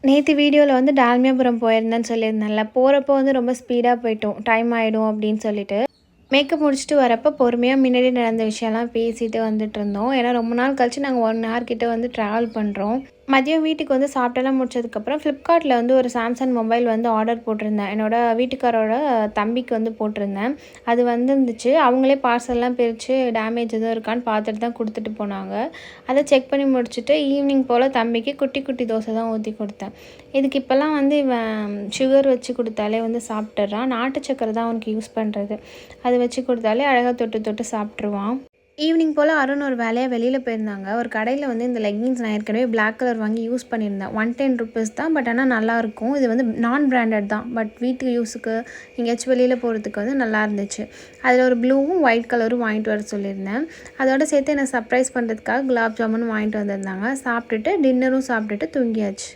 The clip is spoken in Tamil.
நேற்று வீடியோவில் வந்து டால்மியாபுரம் போயிருந்தேன்னு சொல்லியிருந்தேன்ல. போகிறப்போ வந்து ரொம்ப ஸ்பீடாக போயிட்டோம், டைம் ஆகிடும் அப்படின்னு சொல்லிட்டு. மேக்கப் முடிச்சுட்டு வரப்போ பொறுமையாக முன்னாடி நடந்த விஷயம்லாம் பேசிட்டு வந்துட்டு இருந்தோம். ஏன்னா ரொம்ப நாள் கழிச்சு நாங்கள் 1 ஹவர் கிட்ட வந்து ட்ராவல் பண்ணுறோம். மதியம் வீட்டுக்கு வந்து சாப்பிட்டெல்லாம் முடிச்சதுக்கப்புறம் ஃப்ளிப்கார்ட்டில் வந்து ஒரு சாம்சங் மொபைல் வந்து ஆர்டர் போட்டிருந்தேன். என்னோடய வீட்டுக்காரோட தம்பிக்கு வந்து போட்டிருந்தேன். அது வந்துருந்துச்சு. அவங்களே பார்சல்லாம் பிரித்து டேமேஜ் எதுவும் இருக்கான்னு பார்த்துட்டு தான் கொடுத்துட்டு போனாங்க. அதை செக் பண்ணி முடிச்சுட்டு ஈவினிங் போல் தம்பிக்கு குட்டி குட்டி தோசை தான் ஊற்றி கொடுத்தேன். இதுக்கு இப்போல்லாம் வந்து இவன் சுகர் வச்சு கொடுத்தாலே வந்து சாப்பிட்டுறான். நாட்டு சக்கரை தான் அவனுக்கு யூஸ் பண்ணுறது. அதை வச்சு கொடுத்தாலே அழகாக தொட்டு தொட்டு சாப்பிட்ருவான். ஈவினிங் போல் அருண் ஒரு வேலையாக வெளியில் போயிருந்தாங்க. ஒரு கடையில் வந்து இந்த லெகின்ஸ் நான் ஏற்கனவே பிளாக் கலர் வாங்கி யூஸ் பண்ணியிருந்தேன். 110 ருபீஸ் தான். பட் ஆனால் நல்லாயிருக்கும். இது வந்து நான் பிராண்டட் தான். பட் வீட்டு யூஸுக்கு எங்கேயாச்சும் வெளியில் போகிறதுக்கு வந்து நல்லா இருந்துச்சு. அதில் ஒரு ப்ளூவும் ஒயிட் கலரும் வாங்கிட்டு வர சொல்லியிருந்தேன். அதோடு சேர்த்து என்னை சர்ப்ரைஸ் பண்ணுறதுக்காக குலாப் ஜாமுன் வாங்கிட்டு வந்திருந்தாங்க. சாப்பிட்டுட்டு டின்னரும் சாப்பிட்டுட்டு தூங்கியாச்சு.